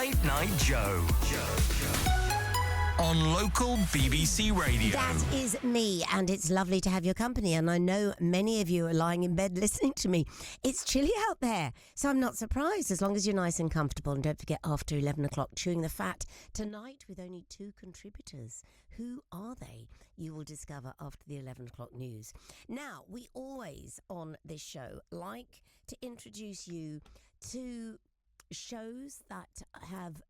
Late Night Joe. On local BBC radio. That is me, and it's lovely to have your company, and I know many of you are lying in bed listening to me. It's chilly out there, so I'm not surprised, as long as you're nice and comfortable. And don't forget, after 11 o'clock, Chewing the Fat, tonight with only 2 contributors. Who are they? You will discover after the 11 o'clock news. Now, we always, on this show, like to introduce you to shows that have,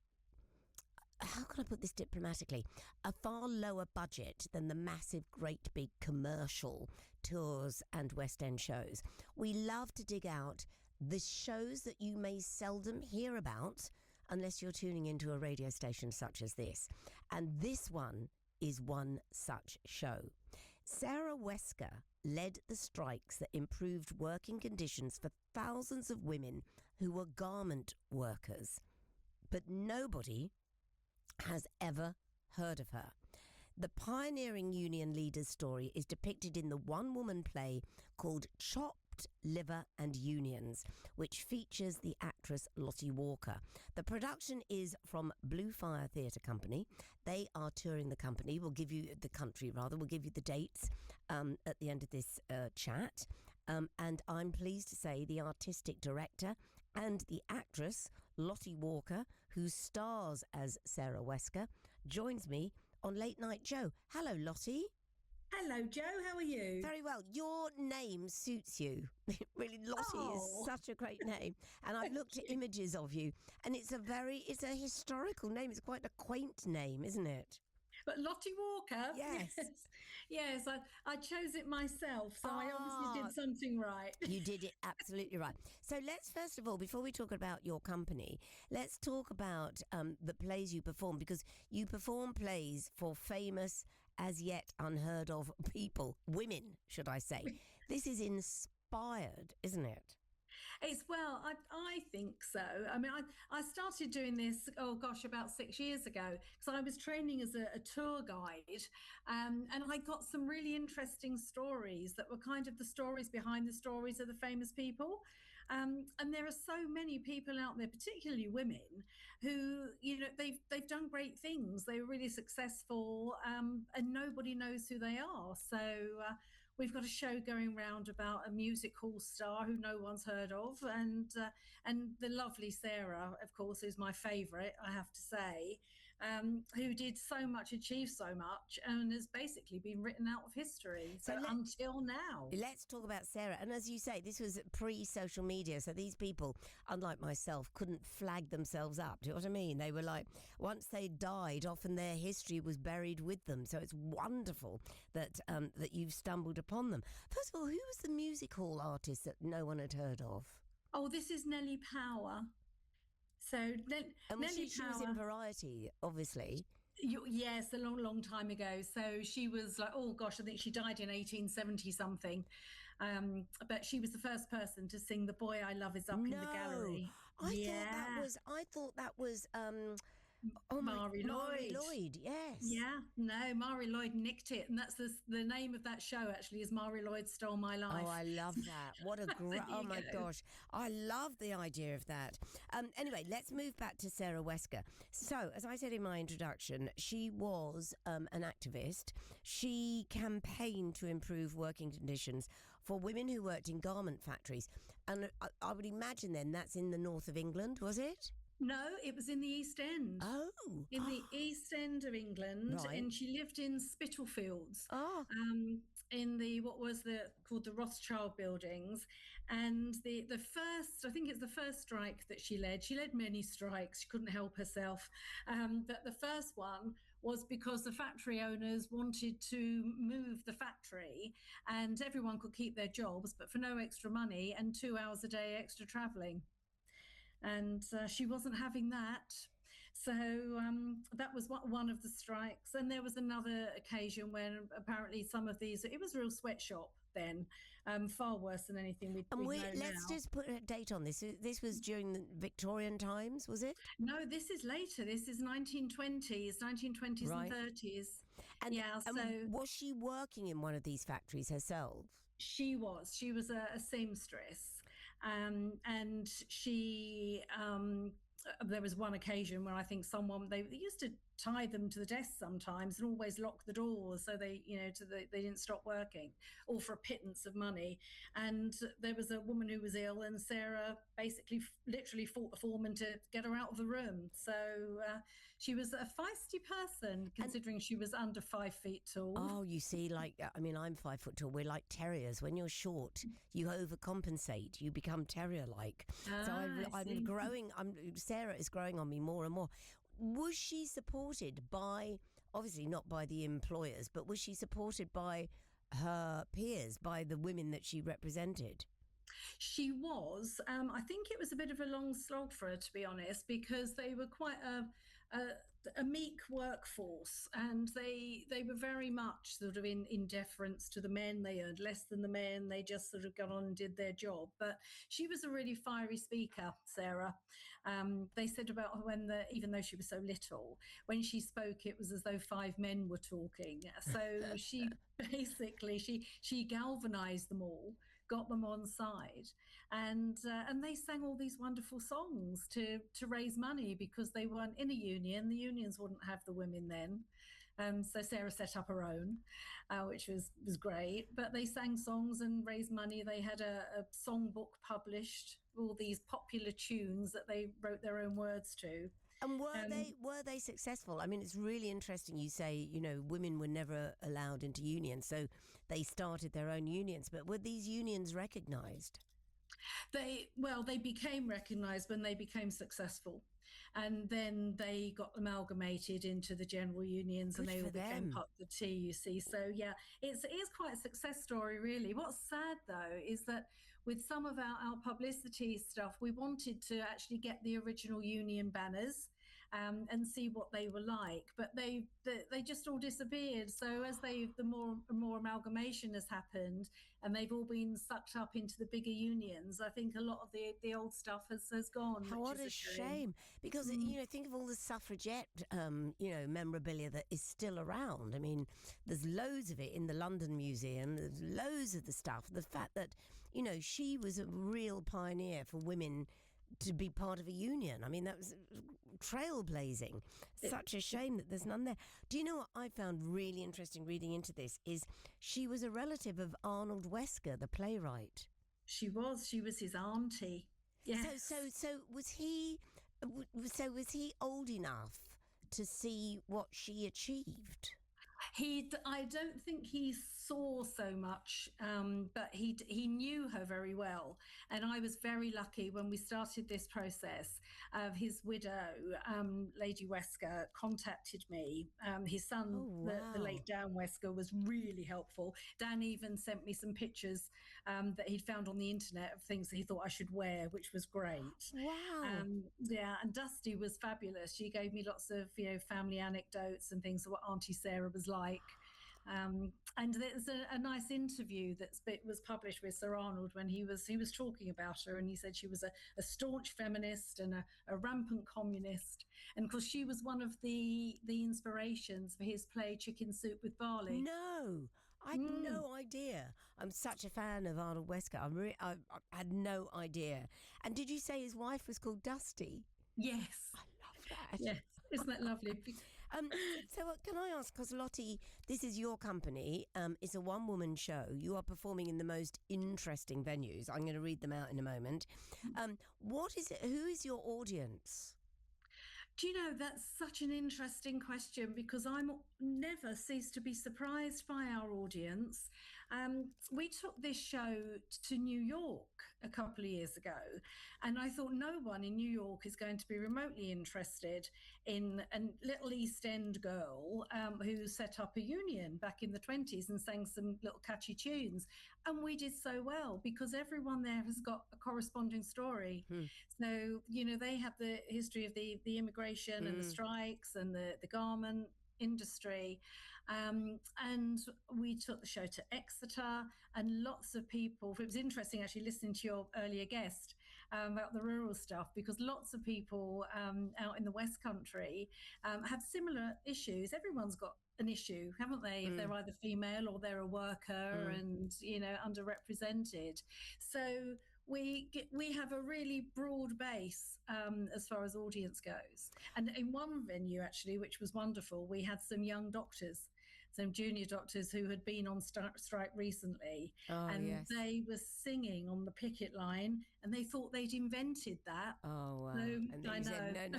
how can I put this diplomatically, a far lower budget than the massive, great big commercial tours and West End shows. We love to dig out the shows that you may seldom hear about unless you're tuning into a radio station such as this. And this one is one such show. Sarah Wesker led the strikes that improved working conditions for thousands of women who were garment workers. But nobody has ever heard of her. The pioneering union leader's story is depicted in the one-woman play called Chopped Liver and Unions, which features the actress Lottie Walker. The production is from Blue Fire Theatre Company. They are touring the country. We'll give you the dates at the end of this chat. And I'm pleased to say the artistic director and the actress, Lottie Walker, who stars as Sarah Wesker, joins me on Late Night Joe. Hello, Lottie. Hello, Joe. How are you? Very well. Your name suits you. Really, Lottie is such a great name. And I've looked at images of you, and it's a historical name. It's quite a quaint name, isn't it? But Lottie Walker? Yes. Yes, I chose it myself, so I obviously did something right. You did it absolutely right. So let's, first of all, before we talk about your company, let's talk about the plays you perform, because you perform plays for famous, as yet unheard of people, women, should I say. This is inspired, isn't it? I think so. I mean, I started doing this, about 6 years ago, because I was training as a tour guide, and I got some really interesting stories that were kind of the stories behind the stories of the famous people. And there are so many people out there, particularly women, who, they've done great things. They were really successful, and nobody knows who they are. So we've got a show going round about a music hall star who no one's heard of, and the lovely Sarah, of course, who's my favourite, I have to say, who did so much, achieved so much, and has basically been written out of history. So until now. Let's talk about Sarah. And as you say, this was pre-social media, so these people, unlike myself, couldn't flag themselves up. Do you know what I mean? They were like, once they died, often their history was buried with them. So it's wonderful that that you've stumbled upon them. First of all, who was the music hall artist that no one had heard of? Oh, this is Nellie Power. So Nellie she was in Variety, obviously. Yes, a long, long time ago. So she was like, I think she died in 1870 something. But she was the first person to sing "The Boy I Love Is Up in the Gallery." I thought that was Mari Lloyd, yes. Yeah, no, Mari Lloyd nicked it, and that's the name of that show. Actually, is Mari Lloyd Stole My Life. Oh, I love that! What a great! Oh my gosh, I love the idea of that. Anyway, let's move back to Sarah Wesker. So, as I said in my introduction, she was an activist. She campaigned to improve working conditions for women who worked in garment factories, and I would imagine then that's in the north of England, was it? No, it was in the East End. Oh. In the East End of England. Right. And she lived in Spitalfields. Oh. In the, called the Rothschild buildings. And the first, I think it's the first strike that she led. She led many strikes. She couldn't help herself. But the first one was because the factory owners wanted to move the factory and everyone could keep their jobs, but for no extra money and 2 hours a day extra travelling. And she wasn't having that. So that was one of the strikes. And there was another occasion when apparently some of these, it was a real sweatshop then, far worse than anything we know now. Let's just put a date on this. This was during the Victorian times, was it? No, this is later. This is 1920s right. And 30s. And was she working in one of these factories herself? She was a seamstress, and she there was one occasion where I think they used to tie them to the desk sometimes and always lock the doors so they they didn't stop working, all for a pittance of money. And there was a woman who was ill, and Sarah basically literally fought the foreman to get her out of the room. So she was a feisty person, considering she was under 5 feet tall. Oh, you see, I'm 5 foot tall. We're like terriers. When you're short, you overcompensate. You become terrier-like. So I'm growing. Sarah is growing on me more and more. Was she supported by, obviously not by the employers, but was she supported by her peers, by the women that she represented? She was. I think it was a bit of a long slog for her, to be honest, because they were quite a meek workforce, and they were very much sort of in deference to the men. They earned less than the men. They just sort of got on and did their job. But she was a really fiery speaker, Sarah. They said about her even though she was so little, when she spoke, it was as though 5 men were talking. So she basically she galvanized them all, got them on side, and they sang all these wonderful songs to raise money, because they weren't in a union. The unions wouldn't have the women then. So Sarah set up her own, which was great. But they sang songs and raised money. They had a songbook published, all these popular tunes that they wrote their own words to. And were they successful? I mean, it's really interesting. You say, women were never allowed into unions, so they started their own unions. But were these unions recognised? They became recognised when they became successful, and then they got amalgamated into the general unions. Good and they all for became them. part of the T. You see, so yeah, it is quite a success story, really. What's sad though is that with some of our publicity stuff, we wanted to actually get the original union banners. And see what they were like, but they just all disappeared. So as the more amalgamation has happened, and they've all been sucked up into the bigger unions, I think a lot of the old stuff has gone. What a shame! Because think of all the suffragette memorabilia that is still around. I mean, there's loads of it in the London Museum. There's loads of the stuff. The fact that she was a real pioneer for women to be part of a union. I mean, that was trailblazing. Such a shame that there's none there. Do you know what I found really interesting reading into this is she was a relative of Arnold Wesker, the playwright. She was his auntie. Yes. So was he old enough to see what she achieved? I don't think he saw so much, but he knew her very well. And I was very lucky when we started this process. His widow, Lady Wesker, contacted me. His son, the late Dan Wesker, was really helpful. Dan even sent me some pictures that he'd found on the internet of things that he thought I should wear, which was great. Wow. Yeah, and Dusty was fabulous. She gave me lots of family anecdotes and things of what Auntie Sarah was like. And there's a nice interview that was published with Sir Arnold when he was talking about her, and he said she was a staunch feminist and a rampant communist, and of course she was one of the inspirations for his play Chicken Soup with Barley. No, I had no idea. I'm such a fan of Arnold Wesker. I had no idea. And did you say his wife was called Dusty? Yes. I love that. Yes. Isn't that lovely? So can I ask, because Lottie, this is your company, it's a one-woman show. You are performing in the most interesting venues. I'm going to read them out in a moment. What is it? Who is your audience? Do you know, that's such an interesting question, because I'm never cease to be surprised by our audience. We took this show to New York a couple of years ago, and I thought no one in New York is going to be remotely interested in a little East End girl who set up a union back in the 20s and sang some little catchy tunes. And we did so well because everyone there has got a corresponding story. So, they have the history of the immigration and the strikes and the garment industry. And we took the show to Exeter, and lots of people, it was interesting actually listening to your earlier guest about the rural stuff, because lots of people out in the West Country have similar issues. Everyone's got an issue, haven't they? If they're either female or they're a worker and, underrepresented. So we have a really broad base as far as audience goes. And in one venue, actually, which was wonderful, we had some young doctors, some junior doctors who had been on strike recently, Oh, and yes. they were singing on the picket line, and they thought they'd invented that. Oh, wow. So, And then I you know. said, no,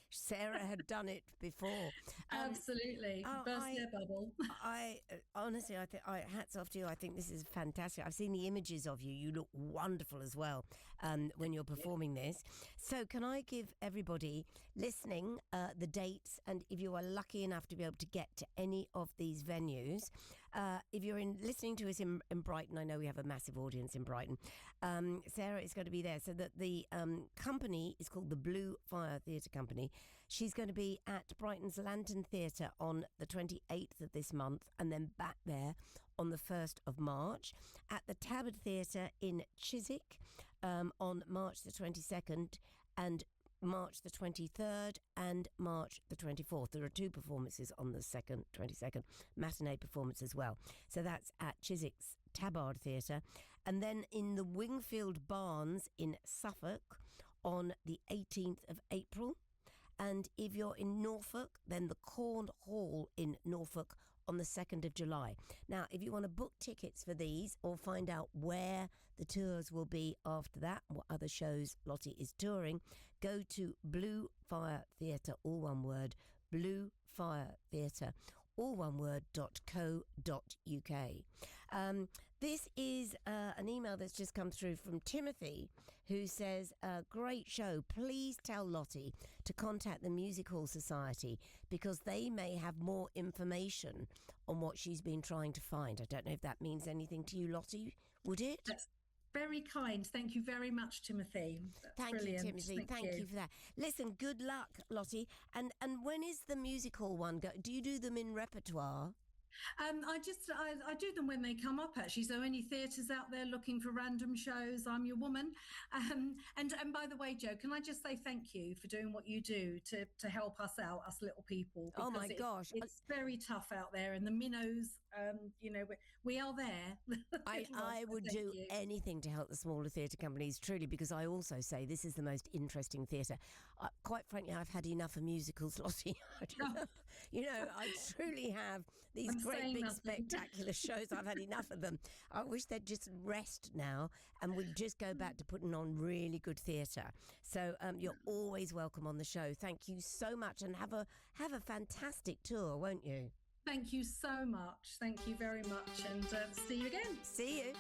Sarah had done it before. Absolutely. Burst their bubble. I honestly, I think, hats off to you. I think this is fantastic. I've seen the images of you. You look wonderful as well when you're performing this. So, can I give everybody listening the dates, and if you are lucky enough to be able to get to any of these venues, if you're listening to us in Brighton, I know we have a massive audience in Brighton. Sarah is going to be there. So that the company is called the Blue Fire Theatre Company. She's going to be at Brighton's Lantern Theatre on the 28th of this month, and then back there on the 1st of March, at the Tabard Theatre in Chiswick on March the 22nd and March the 23rd and March the 24th. There are two performances on the 22nd, matinee performance as well. So that's at Chiswick's Tabard Theatre. And then in the Wingfield Barns in Suffolk on the 18th of April. And if you're in Norfolk, then the Corn Hall in Norfolk on the 2nd of July. Now, if you want to book tickets for these or find out where the tours will be after that, what other shows Lottie is touring, go to Blue Fire Theatre, all one word, Blue Fire Theatre, all one word, .co.uk. This is an email that's just come through from Timothy, who says, great show. Please tell Lottie to contact the Music Hall Society because they may have more information on what she's been trying to find. I don't know if that means anything to you, Lottie, would it? That's very kind. Thank you very much, Timothy. That's Thank brilliant. you, Timothy. Thank you for that. Listen, good luck, Lottie. And when is the music hall one go? Do you do them in repertoire? I do them when they come up, actually. So any theatres out there looking for random shows, I'm your woman. And by the way, Joe, can I just say thank you for doing what you do to help us out, us little people? Oh my gosh, it's very tough out there, and the minnows, we are there. I would do anything to help the smaller theatre companies, truly, because I also say this is the most interesting theatre. Quite frankly, I've had enough of musicals, Lottie. I truly have. These great big spectacular shows, I've had enough of them. I wish they'd just rest now and we'd just go back to putting on really good theatre. So you're always welcome on the show. Thank you so much, and have a fantastic tour, won't you? Thank you so much. Thank you very much, and see you again. See you.